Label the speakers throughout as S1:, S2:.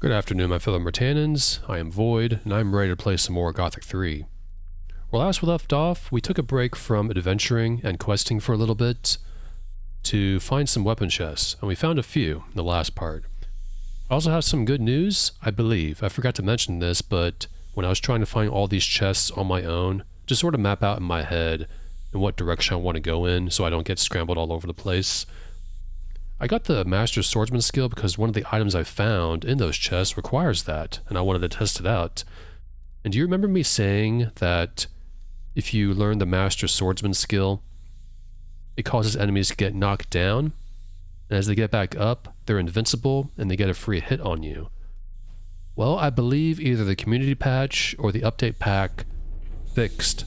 S1: Good afternoon, my fellow Mertanans. I am Void, and I'm ready to play some more Gothic 3. Well, last we left off, we took a break from adventuring and questing for a little bit to find some weapon chests, and we found a few in the last part. I also have some good news, I believe. I forgot to mention this, but when I was trying to find all these chests on my own, just sort of map out in my head in what direction I want to go in so I don't get scrambled all over the place, I got the Master Swordsman skill because one of the items I found in those chests requires that, and I wanted to test it out. And do you remember me saying that if you learn the Master Swordsman skill, it causes enemies to get knocked down, and as they get back up, they're invincible and they get a free hit on you? Well, I believe either the community patch or the update pack fixed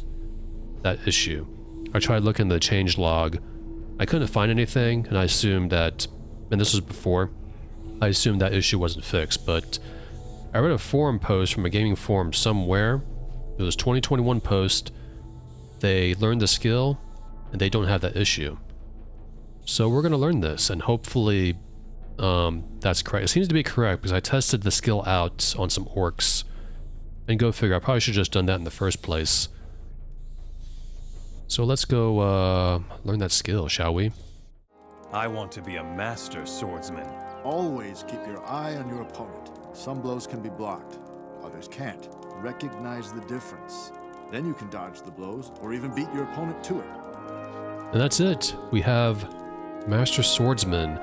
S1: that issue. I tried looking at the change log. I couldn't find anything, and I assumed that, and this was before, I assumed that issue wasn't fixed, but I read a forum post from a gaming forum somewhere. It was 2021 post. They learned the skill, and they don't have that issue. So we're going to learn this, and hopefully that's correct. It seems to be correct, because I tested the skill out on some orcs, and go figure, I probably should have just done that in the first place. So let's go learn that skill, shall we?
S2: I want to be a master swordsman.
S3: Always keep your eye on your opponent. Some blows can be blocked, others can't. Recognize the difference. Then you can dodge the blows, or even beat your opponent to it.
S1: And that's it. We have Master Swordsman,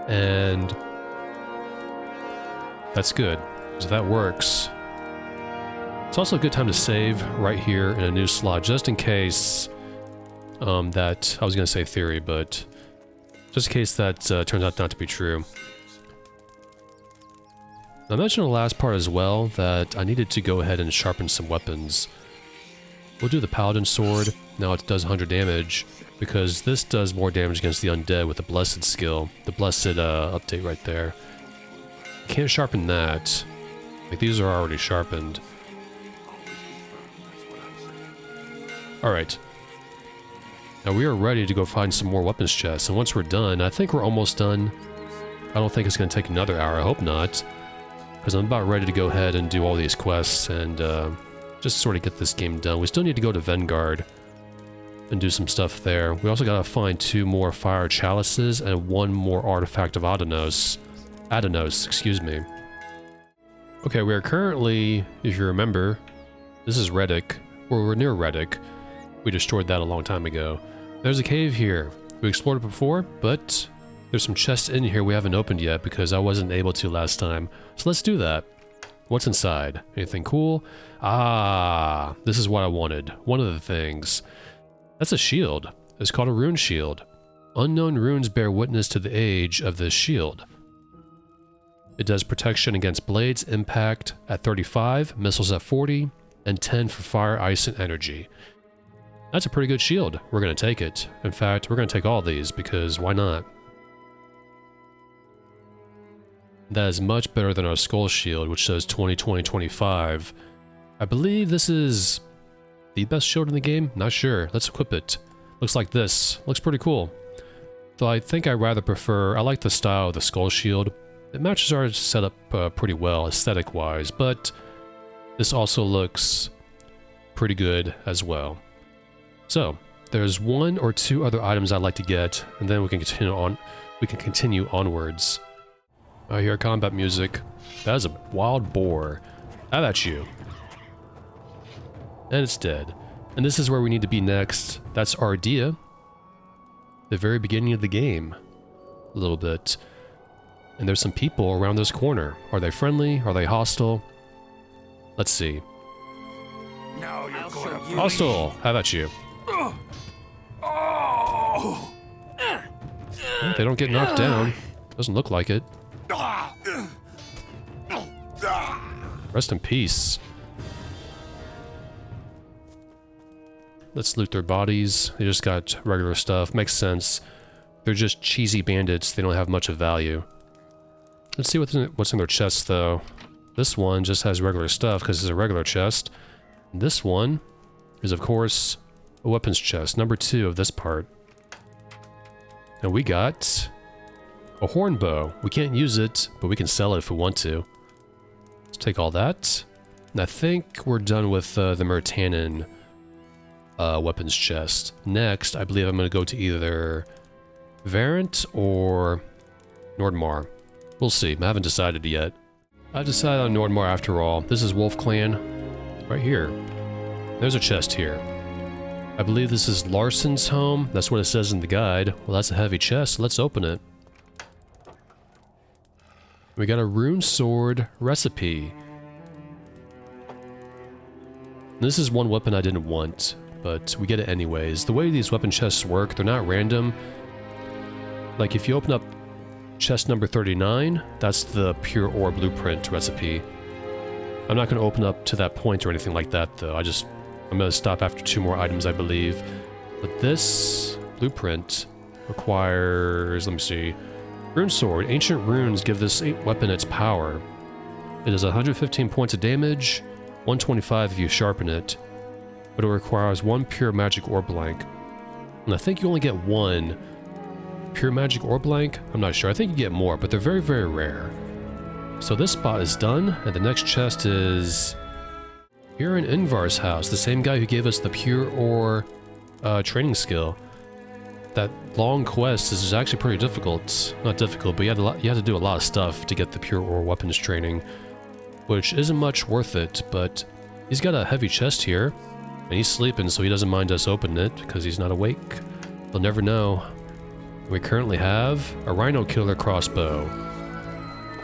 S1: and that's good, because if that works, it's also a good time to save right here in a new slot, just in case that, I was going to say theory, but just in case that turns out not to be true. I mentioned in the last part as well that I needed to go ahead and sharpen some weapons. We'll do the Paladin Sword. Now it does 100 damage, because this does more damage against the undead with the Blessed skill. The Blessed update right there. Can't sharpen that. Like, these are already sharpened. Alright. Now we are ready to go find some more weapons chests, and once we're done, I think we're almost done. I don't think it's going to take another hour, I hope not. Because I'm about ready to go ahead and do all these quests and just sort of get this game done. We still need to go to Vanguard and do some stuff there. We also gotta find 2 more fire chalices and 1 more artifact of Adenos. Excuse me. Okay, we are currently, if you remember, this is Reddick. We're near Reddick. We destroyed that a long time ago. There's a cave here. We explored it before, but there's some chests in here we haven't opened yet because I wasn't able to last time. So let's do that. What's inside? Anything cool? Ah, this is what I wanted. One of the things. That's a shield. It's called a rune shield. Unknown runes bear witness to the age of this shield. It does protection against blades, impact at 35, missiles at 40, and 10 for fire, ice, and energy. That's a pretty good shield. We're going to take it. In fact, we're going to take all these, because why not? That is much better than our skull shield, which says 20-20-25. I believe this is the best shield in the game? Not sure. Let's equip it. Looks like this. Looks pretty cool. Though I think I rather prefer... I like the style of the skull shield. It matches our setup pretty well, aesthetic-wise, but this also looks pretty good as well. So, there's 1 or 2 other items I'd like to get, and then we can continue on. We can continue onwards. I hear combat music. That is a wild boar. How about you? And it's dead. And this is where we need to be next. That's Ardea. The very beginning of the game. A little bit. And there's some people around this corner. Are they friendly? Are they hostile? Let's see.
S2: Now you're going to
S1: Hostile! How about you?
S2: Oh!
S1: Well, they don't get knocked down. Doesn't look like it. Rest in peace. Let's loot their bodies. They just got regular stuff. Makes sense. They're just cheesy bandits. They don't have much of value. Let's see what's in their chests, though. This one just has regular stuff because it's a regular chest. And this one is, of course, a weapons chest. Number 2 of this part. And we got A horn bow. We can't use it, but we can sell it if we want to. Let's take all that. And I think we're done with the Myrtanen weapons chest. Next, I believe I'm going to go to either Varant or Nordmar. We'll see. I haven't decided yet. I've decided on Nordmar after all. This is Wolf Clan. Right here. There's a chest here. I believe this is Larson's home. That's what it says in the guide. Well, that's a heavy chest. Let's open it. We got a rune sword recipe. This is one weapon I didn't want, but we get it anyways. The way these weapon chests work, they're not random. Like if you open up chest number 39, that's the pure ore blueprint recipe. I'm not going to open up to that point or anything like that though. I'm going to stop after 2 more items, I believe. But this blueprint requires, let me see, rune sword. Ancient runes give this weapon its power. It is 115 points of damage, 125 if you sharpen it, but it requires 1 pure magic ore blank. And I think you only get 1 pure magic ore blank. I'm not sure. I think you get more, but they're very, very rare. So this spot is done, and the next chest is here in Ingvar's house, the same guy who gave us the pure ore training skill. That long quest is actually pretty difficult. Not difficult, but you had to do a lot of stuff to get the pure ore weapons training, which isn't much worth it, but he's got a heavy chest here, and he's sleeping, so he doesn't mind us opening it, because he's not awake. We'll never know. We currently have a Rhino Killer crossbow.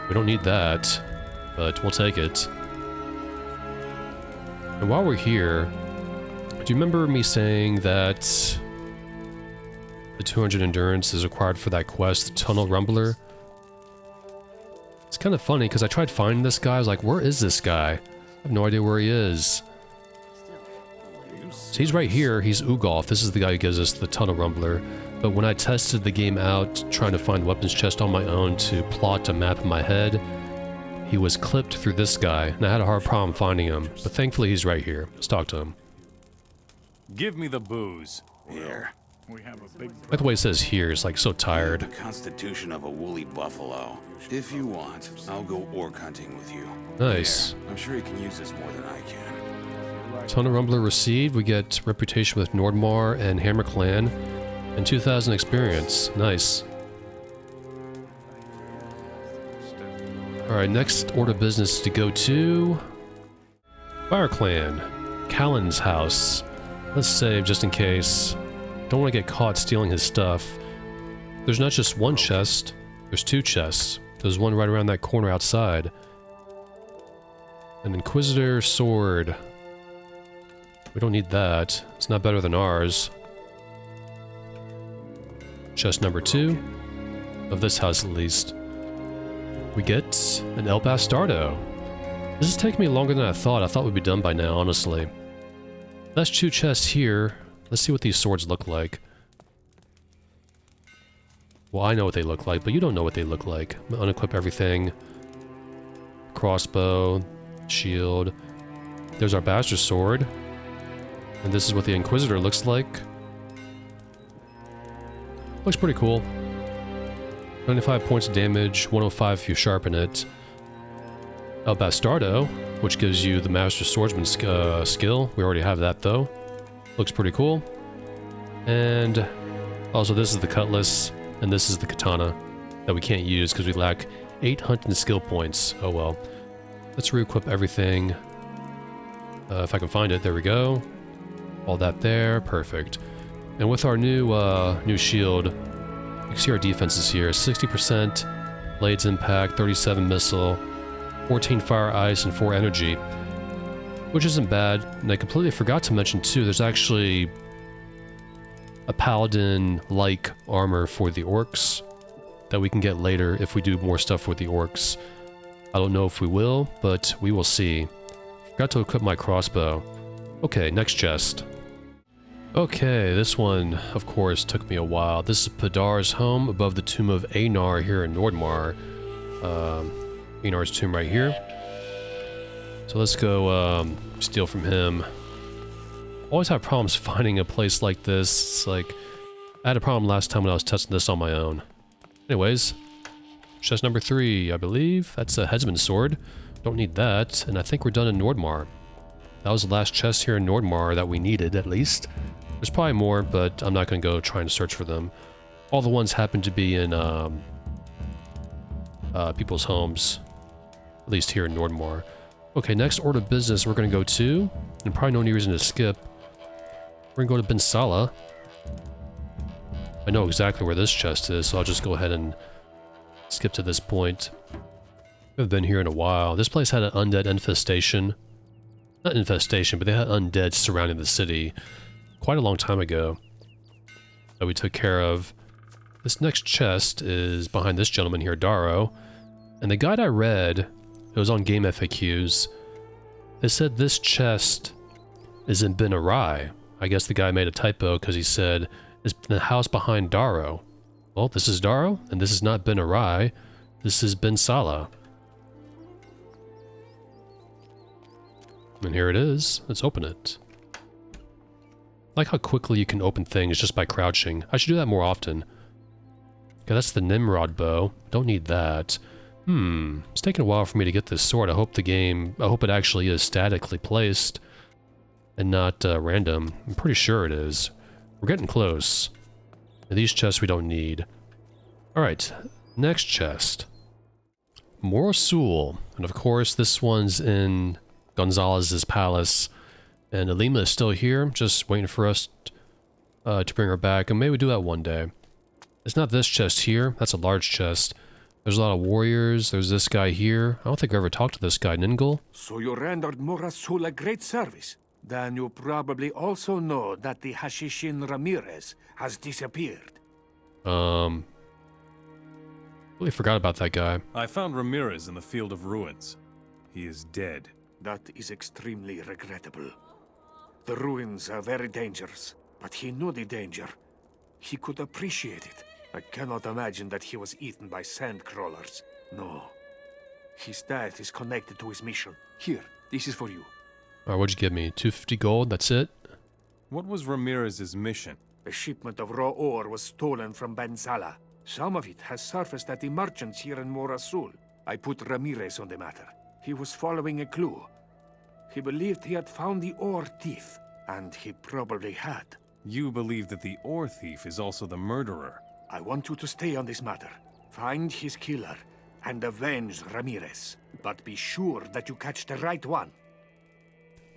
S1: We don't need that, but we'll take it. And while we're here, do you remember me saying that the 200 endurance is required for that quest, the Tunnel Rumbler? It's kind of funny, because I tried finding this guy. I was like, where is this guy? I have no idea where he is. So he's right here. He's Ugolf. This is the guy who gives us the Tunnel Rumbler. But when I tested the game out, trying to find weapons chest on my own to plot a map in my head, he was clipped through this guy, and I had a hard problem finding him. But thankfully he's right here. Let's talk to him.
S2: Give me the booze.
S4: Here.
S3: We have a big
S1: Like the way it says here, it's like so tired.
S4: The constitution of a woolly buffalo. If you want, I'll go orc hunting with you.
S1: Nice.
S4: There. I'm sure he can use this more than I can.
S1: Tunnel Rumbler received. We get reputation with Nordmar and Hammer Clan. And 2,000 experience. Nice. Alright, next order of business to go to Fire Clan. Callan's house. Let's save just in case. Don't want to get caught stealing his stuff. There's not just one chest, there's 2 chests. There's one right around that corner outside. An Inquisitor sword. We don't need that. It's not better than ours. Chest number 2, of this house at least. We get an El Bastardo. This is taking me longer than I thought we'd be done by now, honestly. That's 2 chests here. Let's see what these swords look like. Well, I know what they look like, but you don't know what they look like. I'm gonna unequip everything. Crossbow, shield. There's our Bastard sword. And this is what the Inquisitor looks like. Looks pretty cool. 95 points of damage, 105 if you sharpen it. El Bastardo, which gives you the Master Swordsman skill. We already have that though. Looks pretty cool. And also this is the Cutlass, and this is the Katana that we can't use because we lack 8 hunting skill points. Oh well. Let's re-equip everything. If I can find it, there we go. All that there, perfect. And with our new shield, you can see our defenses here. 60% Blades Impact, 37 Missile, 14 Fire Ice, and 4 Energy. Which isn't bad. And I completely forgot to mention too, there's actually a Paladin-like armor for the Orcs that we can get later if we do more stuff with the Orcs. I don't know if we will, but we will see. Forgot to equip my crossbow. Okay, next chest. Okay, this one, of course, took me a while. This is Padar's home above the tomb of Einar here in Nordmar. Einar's tomb right here. So let's go steal from him. Always have problems finding a place like this. It's like, I had a problem last time when I was testing this on my own. Anyways, Chest number 3, I believe. That's a headsman's sword. Don't need that. And I think we're done in Nordmar. That was the last chest here in Nordmar that we needed, at least. There's probably more, but I'm not going to go trying to search for them. All the ones happen to be in people's homes. At least here in Nordmar. Okay, next order of business we're going to go to, and probably no reason to skip. We're going to go to Bensala. I know exactly where this chest is, so I'll just go ahead and skip to this point. I've been here in a while. This place had an undead infestation. Not infestation, but they had undead surrounding the city quite a long time ago that we took care of. This next chest is behind this gentleman here, Daro. And the guide I read, it was on Game FAQs, they said this chest is in Ben Arai. I guess the guy made a typo because he said it's the house behind Daro. Well, this is Daro, and this is not Ben Arai. This is Bensala. And here it is. Let's open it. I like how quickly you can open things just by crouching. I should do that more often. Okay, that's the Nimrod bow. Don't need that. It's taking a while for me to get this sword. I hope it actually is statically placed and not random. I'm pretty sure it is. We're getting close. And these chests we don't need. Alright, next chest. Morsul. And of course, this one's in Gonzalez's palace. And Alima is still here, just waiting for us to bring her back. And maybe we do that one day. It's not this chest here. That's a large chest. There's a lot of warriors. There's this guy here. I don't think I ever talked to this guy, Ningel.
S5: So you rendered Morsul a great service. Then you probably also know that the Hashishin Ramirez has disappeared.
S1: Really forgot about that guy.
S2: I found Ramirez in the Field of Ruins. He is dead.
S5: That is extremely regrettable. The ruins are very dangerous, but he knew the danger. He could appreciate it. I cannot imagine that he was eaten by sandcrawlers. No. His death is connected to his mission. Here, this is for you.
S1: Alright, what'd you give me? 250 gold? That's it?
S2: What was Ramirez's mission?
S5: A shipment of raw ore was stolen from Bensala. Some of it has surfaced at the merchants here in Morsul. I put Ramirez on the matter. He was following a clue. He believed he had found the ore thief, and he probably had.
S2: You believe that the ore thief is also the murderer.
S5: I want you to stay on this matter. Find his killer and avenge Ramirez. But be sure that you catch the right one.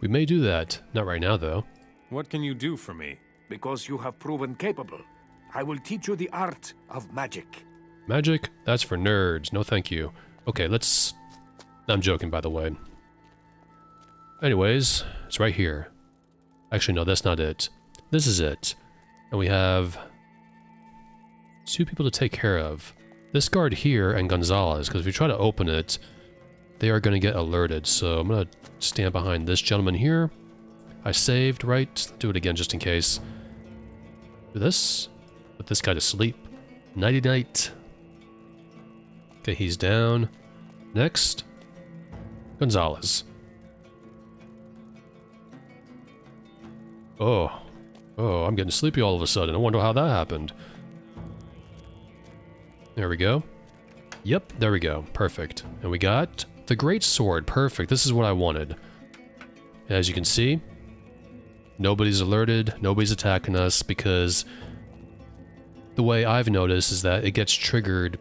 S1: We may do that. Not right now, though.
S2: What can you do for me?
S5: Because you have proven capable, I will teach you the art of magic.
S1: Magic? That's for nerds. No thank you. Okay, let's... I'm joking, by the way. Anyways, it's right here. Actually, no, that's not it. This is it. And we have 2 people to take care of. This guard here and Gonzalez, because if we try to open it, they are going to get alerted. So I'm going to stand behind this gentleman here. I saved, right? Let's do it again just in case. Do this. Put this guy to sleep. Nighty-night. Okay, he's down. Next. Gonzalez. Oh, I'm getting sleepy all of a sudden. I wonder how that happened. There we go. Yep, there we go. Perfect. And we got the Great Sword. Perfect. This is what I wanted. As you can see, nobody's alerted. Nobody's attacking us because the way I've noticed is that it gets triggered.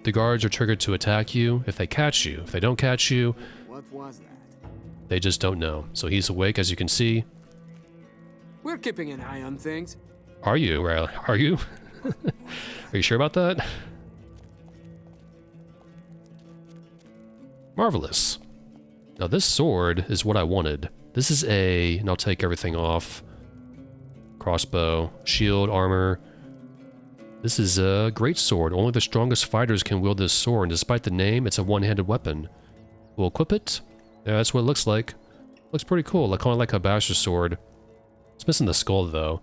S1: The guards are triggered to attack you if they catch you. If they don't catch you,
S3: What was that?
S1: they just don't know. So he's awake, as you can see.
S6: We're keeping an eye on things.
S1: Are you? Are you? Are you sure about that? Marvelous. Now this sword is what I wanted. This is and I'll take everything off. Crossbow, shield, armor. This is a great sword. Only the strongest fighters can wield this sword, and despite the name, it's a one-handed weapon. We'll equip it. Yeah, that's what it looks like. Looks pretty cool, like kind of like a bastard sword. It's missing the skull though.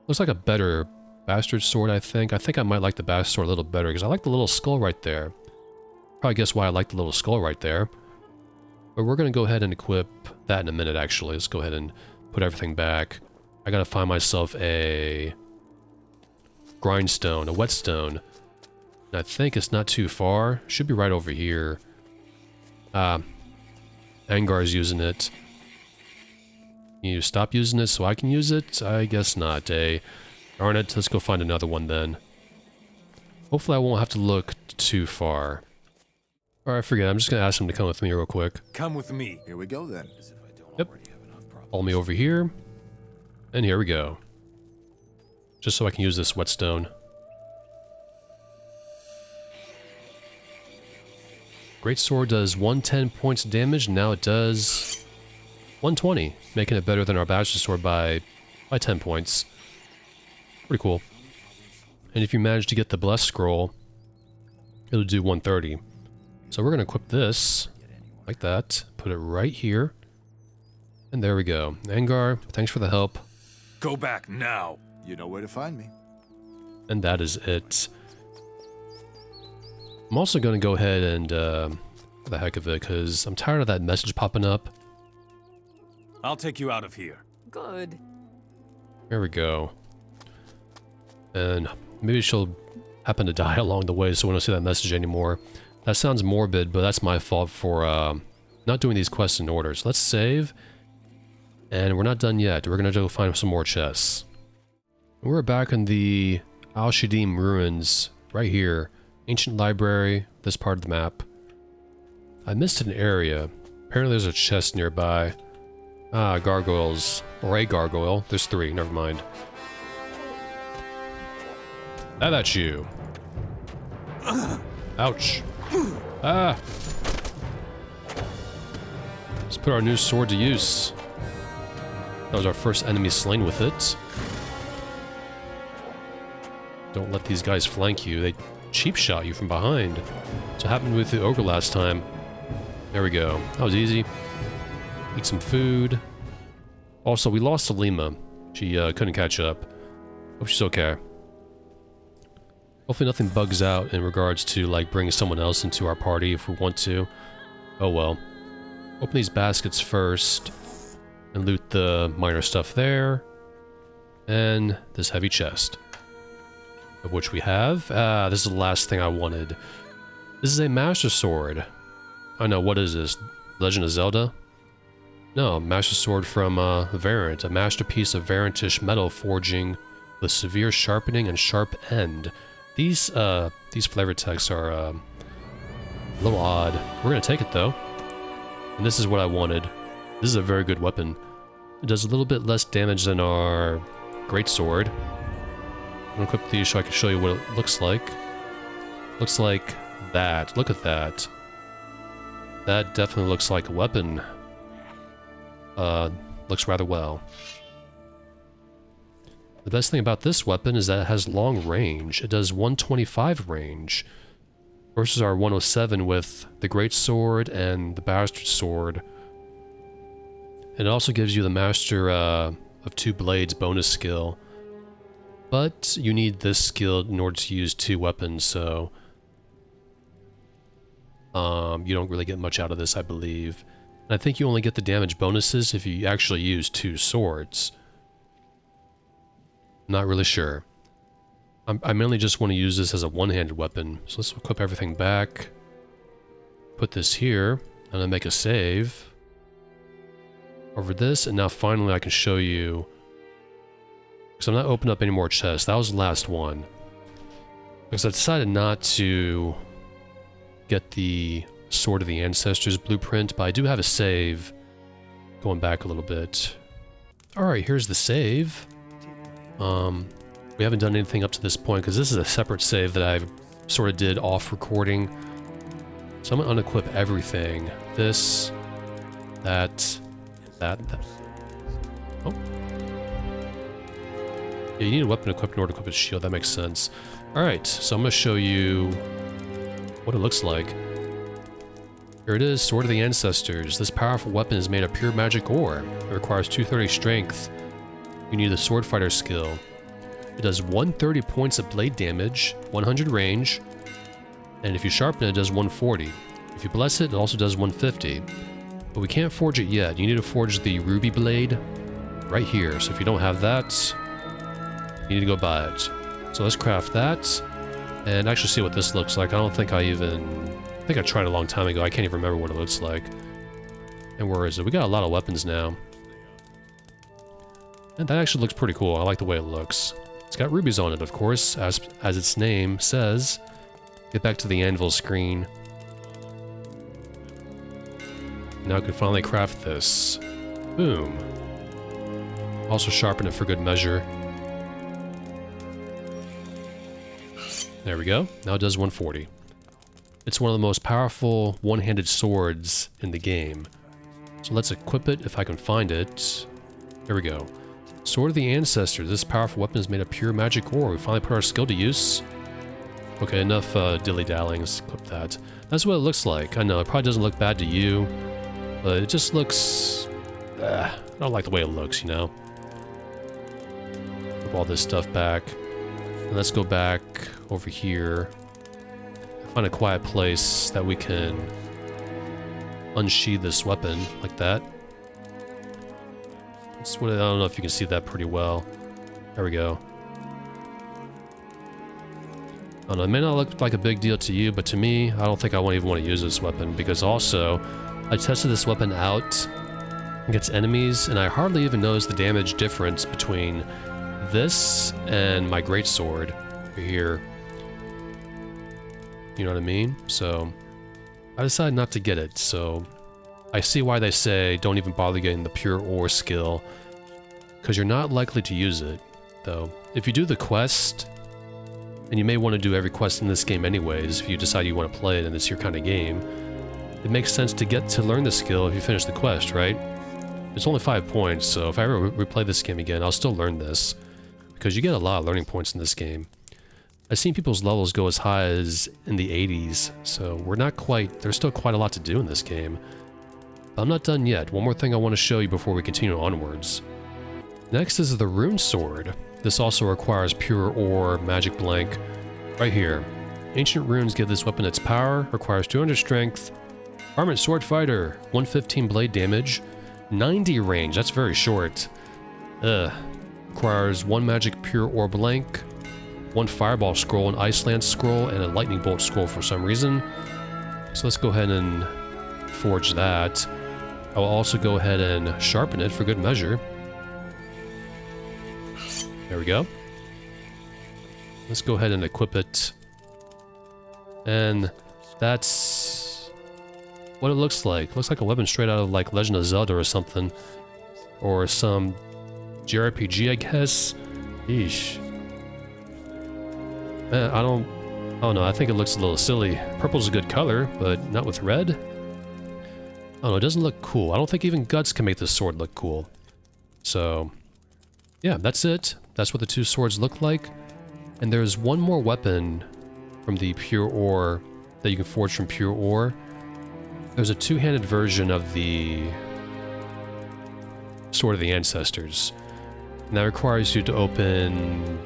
S1: Looks like a better bastard sword, I think. I think I might like the bastard sword a little better because I like the little skull right there. Probably guess why I like the little skull right there. But we're going to go ahead and equip that in a minute, actually. Let's go ahead and put everything back. I got to find myself a grindstone, a whetstone. I think it's not too far. Should be right over here. Angar's using it. You stop using it so I can use it? I guess not, eh? Darn it, let's go find another one then. Hopefully I won't have to look too far. Alright, forget it. I'm just gonna ask him to come with me real quick.
S2: Come with me.
S3: Here we go then.
S1: Yep. Follow me over here. And here we go. Just so I can use this whetstone. Great sword does 110 points of damage, now it does 120, making it better than our bastard sword by 10 points. Pretty cool. And if you manage to get the blessed scroll, it'll do 130. So we're gonna equip this like that, put it right here, and there we go. Angar, thanks for the help.
S2: Go back now.
S3: You know where to find me.
S1: And that is it. I'm also going to go ahead and, for the heck of it, because I'm tired of that message popping up.
S2: I'll take you out of here.
S6: Good.
S1: There we go. And maybe she'll happen to die along the way, so we don't see that message anymore. That sounds morbid, but that's my fault for not doing these quests in order. So let's save. And we're not done yet. We're going to go find some more chests. We're back in the Al-Shadim ruins, right here. Ancient library, this part of the map. I missed an area. Apparently there's a chest nearby. Ah, gargoyles. Or a gargoyle. There's 3, never mind. That's you. Ouch. Ah! Let's put our new sword to use. That was our first enemy slain with it. Don't let these guys flank you. They cheap shot you from behind. That's what happened with the ogre last time. There we go. That was easy. Eat some food. Also, we lost Salima. She couldn't catch up. Hope she's okay. Hopefully nothing bugs out in regards to, like, bringing someone else into our party if we want to. Oh well. Open these baskets first. And loot the minor stuff there. And this heavy chest. Of which we have. This is the last thing I wanted. This is a Master Sword. I know, what is this? Legend of Zelda? No, Master Sword from Variant. A masterpiece of Variantish metal forging with severe sharpening and sharp end. These flavor texts are a little odd. We're gonna take it though. And this is what I wanted. This is a very good weapon. It does a little bit less damage than our Great Sword. I'm gonna equip these so I can show you what it looks like. Looks like that. Look at that. That definitely looks like a weapon. Looks rather well. The best thing about this weapon is that it has long range. It does 125 range versus our 107 with the Great Sword and the Bastard Sword. It also gives you the Master of 2 Blades bonus skill. But you need this skill in order to use 2 weapons, so you don't really get much out of this, I believe. And I think you only get the damage bonuses if you actually use 2 swords. Not really sure. I mainly just want to use this as a one-handed weapon, so let's equip everything back. Put this here, and then make a save over this, and now finally I can show you. Because I'm not opening up any more chests. That was the last one. Because I decided not to get the Sword of the Ancestors blueprint, but I do have a save going back a little bit. Alright, here's the save. We haven't done anything up to this point because this is a separate save that I sort of did off recording. So I'm going to unequip everything. This, that. Oh. Yeah, you need a weapon equipped in order to equip a shield. That makes sense. Alright, so I'm going to show you what it looks like. Here it is, Sword of the Ancestors. This powerful weapon is made of pure magic ore. It requires 230 strength. You need the Sword Fighter skill. It does 130 points of blade damage, 100 range, and if you sharpen it, it does 140. If you bless it, it also does 150. But we can't forge it yet. You need to forge the ruby blade right here. So if you don't have that, you need to go buy it. So let's craft that. and actually see what this looks like. I don't think I think I tried a long time ago. I can't even remember what it looks like. And where is it? We got a lot of weapons now. And that actually looks pretty cool. I like the way it looks. It's got rubies on it, of course, as its name says. Get back to the anvil screen. Now I can finally craft this. Boom. Also sharpen it for good measure. There we go. Now it does 140. It's one of the most powerful one-handed swords in the game. So let's equip it if I can find it. There we go. Sword of the Ancestors. This powerful weapon is made of pure magic ore. We finally put our skill to use. Okay, enough dilly-dallying. Let's equip that. That's what it looks like. I know, it probably doesn't look bad to you, but it just looks... I don't like the way it looks, you know? Put all this stuff back. And let's go back over here. Find a quiet place that we can unsheathe this weapon like that. That's what, I don't know if you can see that pretty well. There we go. I don't know, it may not look like a big deal to you, but to me, I don't think I won't even want to use this weapon, because also, I tested this weapon out against enemies, and I hardly even noticed the damage difference between this and my greatsword over here. You know what I mean? So, I decided not to get it, so I see why they say don't even bother getting the pure ore skill, because you're not likely to use it, though. If you do the quest, and you may want to do every quest in this game anyways, if you decide you want to play it and it's your kind of game, it makes sense to get to learn the skill if you finish the quest, right? It's only 5 points, so if I ever replay this game again, I'll still learn this, because you get a lot of learning points in this game. I've seen people's levels go as high as in the 80s, so we're not quite, there's still quite a lot to do in this game. But I'm not done yet. One more thing I want to show you before we continue onwards. Next is the rune sword. This also requires pure ore, magic blank, right here. Ancient runes give this weapon its power, requires 200 strength, armored sword fighter, 115 blade damage, 90 range, that's very short. Requires 1 magic pure ore blank, 1 fireball scroll, an ice lance scroll, and a lightning bolt scroll for some reason. So let's go ahead and forge that. I will also go ahead and sharpen it for good measure. There we go. Let's go ahead and equip it. And that's what it looks like. It looks like a weapon straight out of like Legend of Zelda or something. Or some JRPG, I guess. Eesh. Man, I don't know, I think it looks a little silly. Purple's a good color, but not with red. I don't know, it doesn't look cool. I don't think even Guts can make this sword look cool. So, yeah, that's it. That's what the 2 swords look like. And there's one more weapon from the pure ore that you can forge from pure ore. There's a 2-handed version of the Sword of the Ancestors. And that requires you to open...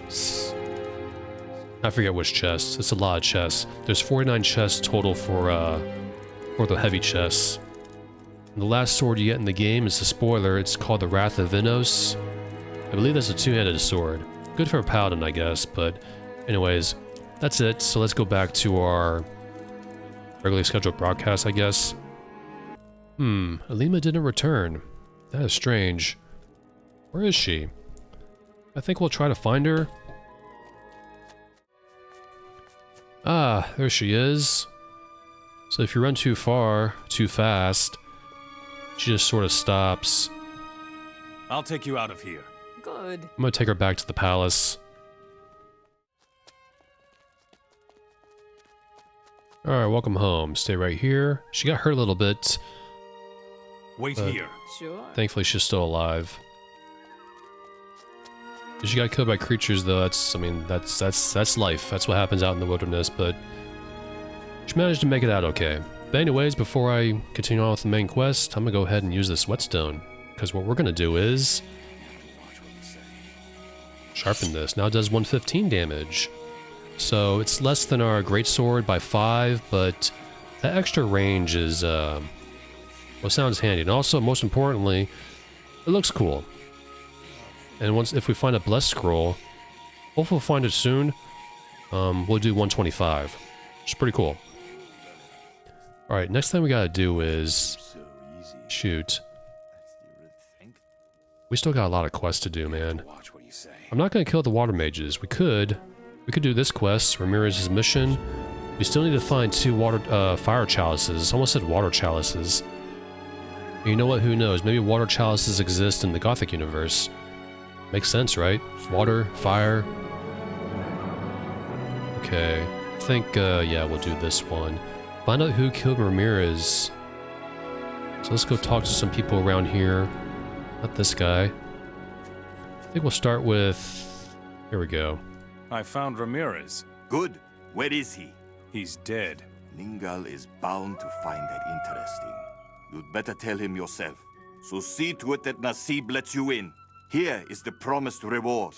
S1: I forget which chest. It's a lot of chests. There's 49 chests total for the heavy chests. And the last sword you get in the game is a spoiler. It's called the Wrath of Innos. I believe that's a 2-handed sword. Good for a paladin, I guess, but anyways, that's it. So let's go back to our regularly scheduled broadcast, I guess. Alima didn't return. That is strange. Where is she? I think we'll try to find her. Ah, there she is. So if you run too far, too fast, she just sort of stops.
S2: I'll take you out of here.
S6: Good.
S1: I'm gonna take her back to the palace. Alright, welcome home. Stay right here. She got hurt a little bit.
S2: Wait here.
S6: Sure.
S1: Thankfully, she's still alive. She got killed by creatures, though. That's life. That's what happens out in the wilderness, but she managed to make it out okay. But anyways, before I continue on with the main quest, I'm gonna go ahead and use this whetstone, because what we're gonna do is sharpen this. Now it does 115 damage. So it's less than our greatsword by 5, but that extra range is, well, sounds handy. And also, most importantly, it looks cool. And if we find a blessed scroll, hopefully we'll find it soon. We'll do 125. Which is pretty cool. Alright, next thing we gotta do is... Shoot. We still got a lot of quests to do, man.
S4: Watch what you say.
S1: I'm not gonna kill the water mages. We could do this quest, Ramirez's mission. We still need to find 2 fire chalices. I almost said water chalices. And you know what? Who knows? Maybe water chalices exist in the Gothic universe. Makes sense, right? Water, fire. Okay. I think, yeah, we'll do this one. Find out who killed Ramirez. So let's go talk to some people around here. Not this guy. I think we'll start with... Here we go.
S2: I found Ramirez.
S7: Good. Where is he?
S2: He's dead.
S7: Ningal is bound to find that interesting. You'd better tell him yourself. So see to it that Nasib lets you in. Here is the promised reward.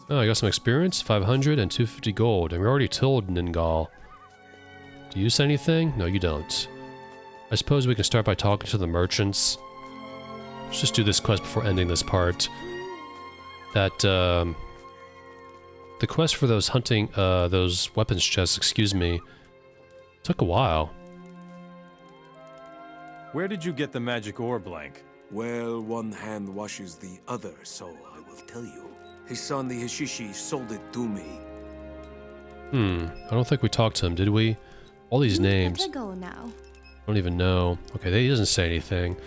S1: Oh, I got some experience, 500 and 250 gold, and we already told Ningal. Do you say anything? No, you don't. I suppose we can start by talking to the merchants. Let's just do this quest before ending this part. That, the quest for those hunting, those weapons chests, excuse me, took a while.
S2: Where did you get the magic ore, Blank?
S5: Well, one hand washes the other, so I will tell you. His son, the Hishishi, sold it to me.
S1: I don't think we talked to him, did we? All these names.
S8: Better go now.
S1: I don't even know. Okay, he doesn't say anything.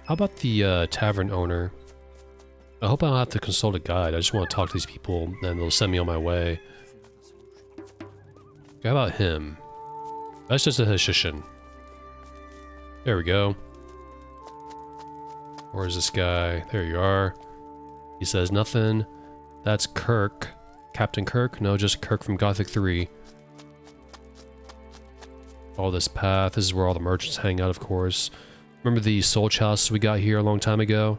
S1: How about the tavern owner? I hope I don't have to consult a guide. I just want to talk to these people, and they'll send me on my way. Okay, how about him? That's just a Hishishin. There we go. Where is this guy? There you are. He says nothing. That's Kirk. Captain Kirk? No, just Kirk from Gothic 3. Follow this path. This is where all the merchants hang out, of course. Remember the soul chalice we got here a long time ago?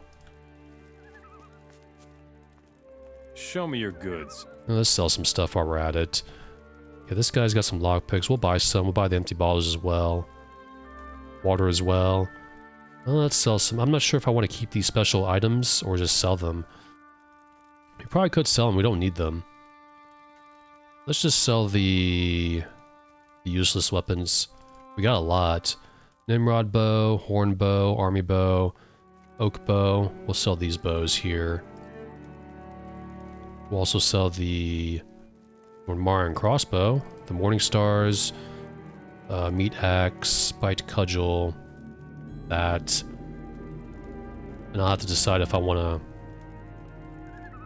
S2: Show me your goods.
S1: Let's sell some stuff while we're at it. Okay, this guy's got some lockpicks. We'll buy some. We'll buy the empty bottles as well. Water as well. Let's sell some. I'm not sure if I want to keep these special items or just sell them. We probably could sell them. We don't need them. Let's just sell the useless weapons. We got a lot. Nimrod bow, horn bow, army bow, oak bow. We'll sell these bows here. We'll also sell the Marin crossbow, the Morning Stars, meat axe, spiked cudgel, that. And I'll have to decide if I want to,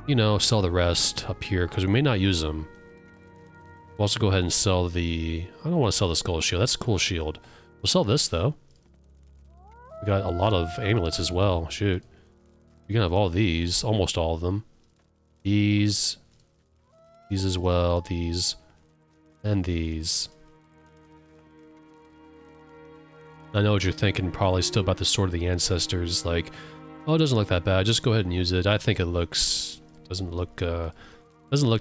S1: you know, sell the rest up here, because we may not use them. We'll also go ahead and sell the... I don't want to sell the skull shield. That's a cool shield. We'll sell this, though. We got a lot of amulets as well. Shoot. You can have all these. Almost all of them. These. These as well. These. And these. I know what you're thinking, probably still about the Sword of the Ancestors. Like, oh, it doesn't look that bad. Just go ahead and use it. I think it looks... Doesn't look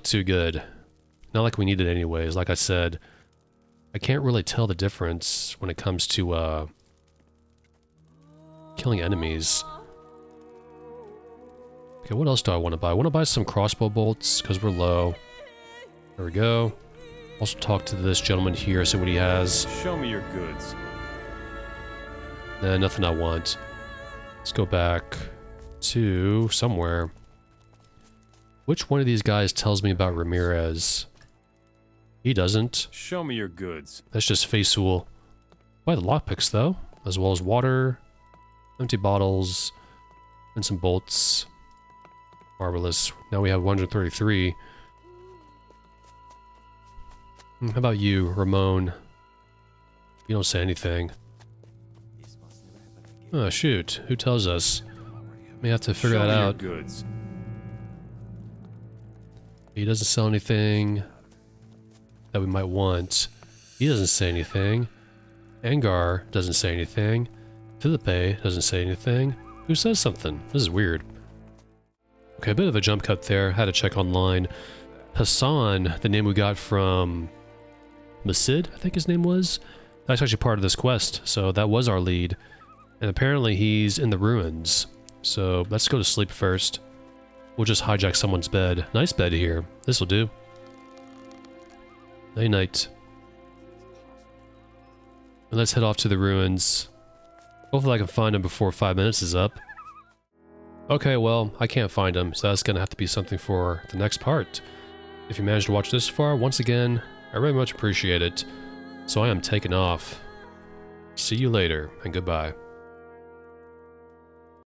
S1: too good. Not like we need it anyways. Like I said, I can't really tell the difference when it comes to killing enemies. Okay, what else do I want to buy? I want to buy some crossbow bolts because we're low. There we go. Also talk to this gentleman here, see what he has.
S2: Show me your goods.
S1: Nah, nothing I want. Let's go back to somewhere. Which one of these guys tells me about Ramirez? He doesn't.
S2: Show me your goods.
S1: That's just Faceul. Buy the lockpicks though, as well as water, empty bottles, and some bolts. Marvelous. Now we have 133. How about you, Ramon? You don't say anything. Oh shoot, who tells us? May have to figure that out.
S2: Show me your goods.
S1: He doesn't sell anything that we might want. He doesn't say anything. Angar doesn't say anything. Philippe doesn't say anything. Who says something? This is weird. Okay, a bit of a jump cut there. Had to check online. Hassan, the name we got from Masid, I think his name was. That's actually part of this quest, so that was our lead. And apparently he's in the ruins. So let's go to sleep first. We'll just hijack someone's bed. Nice bed here. This'll do. Night night. And let's head off to the ruins. Hopefully I can find them before 5 minutes is up. Okay, well, I can't find them, so that's gonna have to be something for the next part. If you managed to watch this far, once again, I really much appreciate it. So I am taking off. See you later, and goodbye.